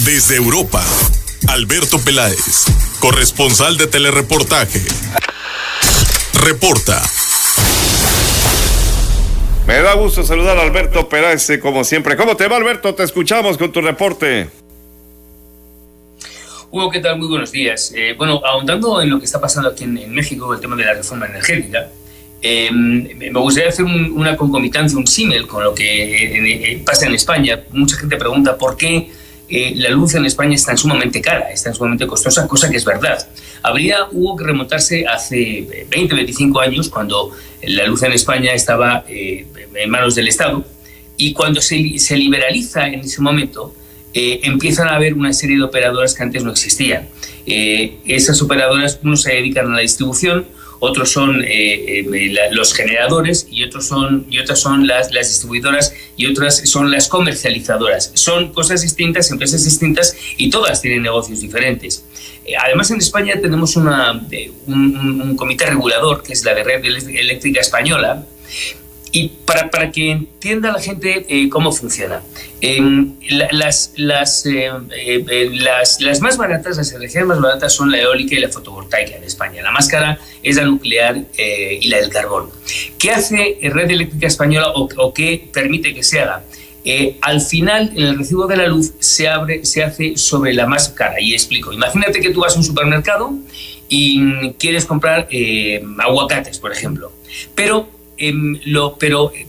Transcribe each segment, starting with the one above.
Desde Europa, Alberto Peláez, corresponsal de Telereportaje, reporta. Me da gusto saludar a Alberto Peláez, como siempre. ¿Cómo te va, Alberto? Te escuchamos con tu reporte. Hugo, ¿qué tal? Muy buenos días. Ahondando en lo que está pasando aquí en México, el tema de la reforma energética, me gustaría hacer una concomitancia, un símil con lo que pasa en España. Mucha gente pregunta por qué la luz en España es tan sumamente cara, es tan sumamente costosa, cosa que es verdad. Hubo que remontarse hace 20, 25 años, cuando la luz en España estaba en manos del Estado, y cuando se liberaliza en ese momento, empiezan a haber una serie de operadoras que antes no existían. Esas operadoras, unos se dedican a la distribución, otros son los generadores y otras son las distribuidoras y otras son las comercializadoras. Son cosas distintas, empresas distintas, y todas tienen negocios diferentes. Además, en España tenemos un comité regulador, que es la de Red Eléctrica Española. Y para que entienda la gente cómo funciona, las más baratas, las energías más baratas son la eólica y la fotovoltaica en España. La más cara es la nuclear y la del carbón. ¿Qué hace Red Eléctrica Española o qué permite que se haga? Al final, en el recibo de la luz se hace sobre la más cara. Y explico. Imagínate que tú vas a un supermercado y quieres comprar aguacates, por ejemplo. Pero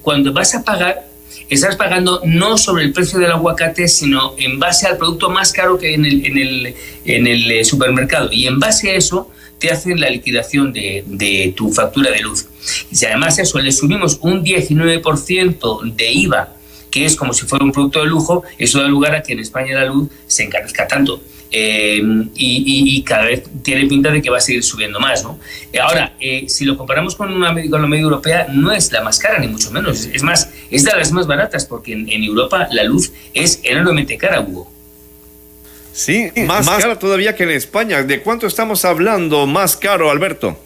cuando vas a pagar, estás pagando no sobre el precio del aguacate, sino en base al producto más caro que hay en el supermercado. Y en base a eso te hacen la liquidación de tu factura de luz. Y si además a eso le subimos un 19% de IVA, que es como si fuera un producto de lujo, eso da lugar a que en España la luz se encarezca tanto. Y cada vez tiene pinta de que va a seguir subiendo más, ¿no? Ahora, si lo comparamos con la media europea, no es la más cara, ni mucho menos. Es más, es de las más baratas, porque en Europa la luz es enormemente cara, Hugo. Sí, más cara todavía que en España. ¿De cuánto estamos hablando más caro, Alberto?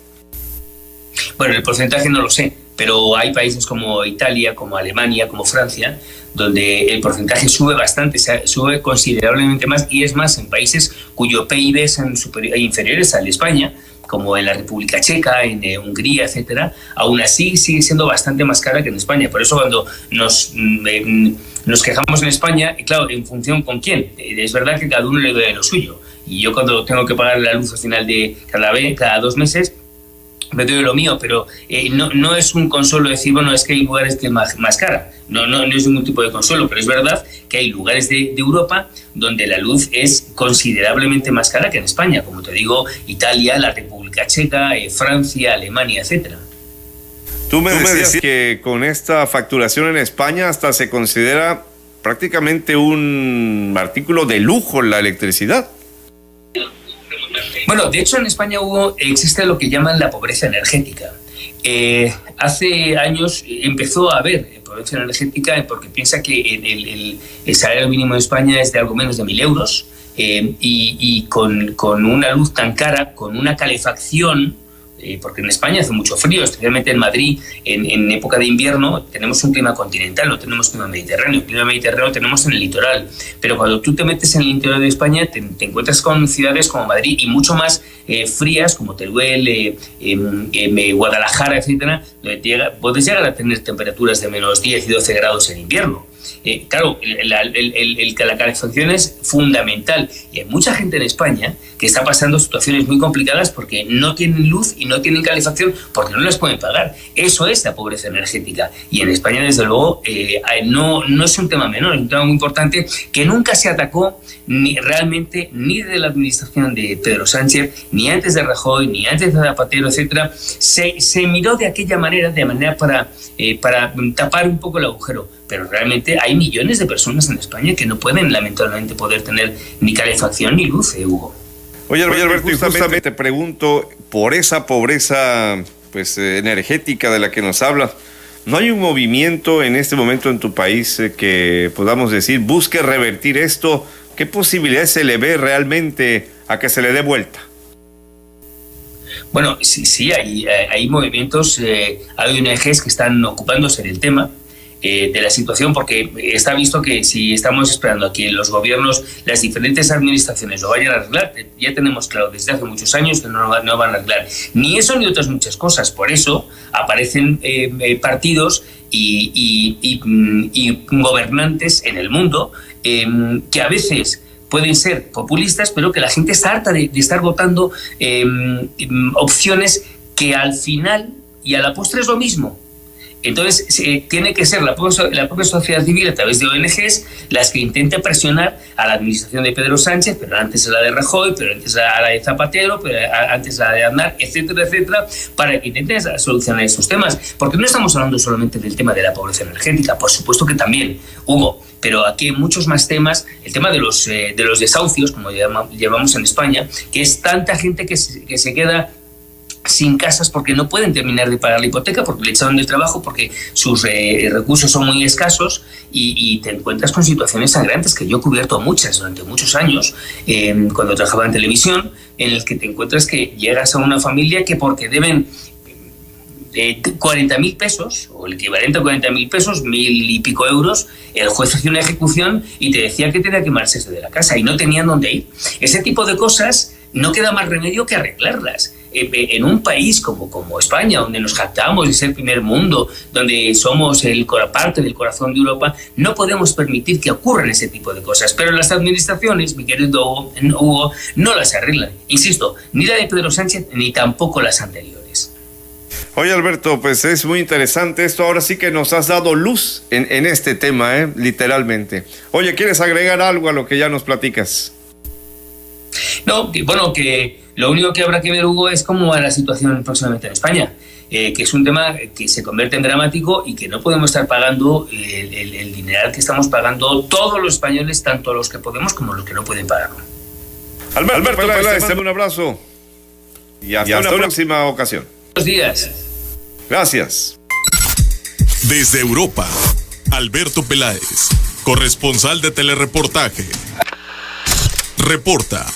Bueno, el porcentaje no lo sé, pero hay países como Italia, como Alemania, como Francia, donde el porcentaje sube bastante, sube considerablemente más, y es más, en países cuyo PIB son inferiores al de España, como en la República Checa, en Hungría, etcétera, aún así sigue siendo bastante más cara que en España. Por eso cuando nos quejamos en España, claro, ¿en función con quién? Es verdad que cada uno le debe lo suyo, y yo cuando tengo que pagar la luz al final de cada 2 meses, me doy lo mío, pero no es un consuelo decir, bueno, es que hay lugares que más cara. No es ningún tipo de consuelo, pero es verdad que hay lugares de Europa donde la luz es considerablemente más cara que en España, como te digo, Italia, la República Checa, Francia, Alemania, etcétera. Tú me decías que con esta facturación en España hasta se considera prácticamente un artículo de lujo la electricidad. Bueno, de hecho en España, Hugo, existe lo que llaman la pobreza energética. Hace años empezó a haber pobreza energética porque piensa que el salario mínimo de España es de algo menos de 1.000 euros y con una luz tan cara, con una calefacción, porque en España hace mucho frío, especialmente en Madrid, en época de invierno tenemos un clima continental, no tenemos clima mediterráneo. El clima mediterráneo tenemos en el litoral, pero cuando tú te metes en el interior de España te encuentras con ciudades como Madrid y mucho más frías, como Teruel, Guadalajara, etcétera, donde puedes llegar a tener temperaturas de menos 10 y 12 grados en invierno. Claro, la calefacción es fundamental, y hay mucha gente en España que está pasando situaciones muy complicadas porque no tienen luz y no tienen calefacción porque no las pueden pagar. Eso es la pobreza energética, y en España desde luego no es un tema menor, es un tema muy importante que nunca se atacó realmente ni de la administración de Pedro Sánchez, ni antes de Rajoy, ni antes de Zapatero, etcétera. Se miró de aquella manera, para tapar un poco el agujero, pero realmente hay millones de personas en España que no pueden, lamentablemente, poder tener ni calefacción ni luz, Hugo. Oye, Alberto, justamente te pregunto por esa pobreza energética de la que nos hablas. ¿No hay un movimiento en este momento en tu país que podamos decir busque revertir esto? ¿Qué posibilidades se le ve realmente a que se le dé vuelta? Bueno, sí, hay movimientos, hay ONGs que están ocupándose del tema. de la situación, porque está visto que si estamos esperando a que los gobiernos, las diferentes administraciones lo vayan a arreglar, ya tenemos claro desde hace muchos años que no van a arreglar ni eso ni otras muchas cosas. Por eso aparecen partidos y gobernantes en el mundo que a veces pueden ser populistas, pero que la gente está harta de estar votando opciones que al final y a la postre es lo mismo. Entonces, tiene que ser la propia sociedad civil, a través de ONGs, las que intenten presionar a la administración de Pedro Sánchez, pero antes a la de Rajoy, pero antes a la de Zapatero, pero antes a la de Aznar, etcétera, etcétera, para que intenten solucionar estos temas. Porque no estamos hablando solamente del tema de la pobreza energética, por supuesto que también, Hugo, pero aquí hay muchos más temas. El tema de los desahucios, como llamamos en España, que es tanta gente que se queda sin casas porque no pueden terminar de pagar la hipoteca, porque le echaron del trabajo, porque sus recursos son muy escasos, y te encuentras con situaciones sangrantes, que yo he cubierto muchas durante muchos años cuando trabajaba en televisión, en el que te encuentras que llegas a una familia que porque deben 40.000 pesos, o el equivalente a 40.000 pesos, 1.000 y pico euros, el juez hacía una ejecución y te decía que tenía que marcharse de la casa y no tenían dónde ir. Ese tipo de cosas no queda más remedio que arreglarlas. En un país como España, donde nos jactamos de ser primer mundo, donde somos parte del corazón de Europa, no podemos permitir que ocurran ese tipo de cosas. Pero las administraciones, mi querido Hugo, no las arreglan. Insisto, ni la de Pedro Sánchez ni tampoco las anteriores. Oye, Alberto, pues es muy interesante esto. Ahora sí que nos has dado luz en este tema, literalmente. Oye, ¿quieres agregar algo a lo que ya nos platicas? No, bueno, que lo único que habrá que ver, Hugo, es cómo va la situación próximamente en España, que es un tema que se convierte en dramático y que no podemos estar pagando el dineral que estamos pagando todos los españoles, tanto los que podemos como los que no pueden pagarlo. Alberto Peláez, un abrazo y hasta una próxima ocasión. Buenos días. Gracias. Desde Europa, Alberto Peláez, corresponsal de Telereportaje, reporta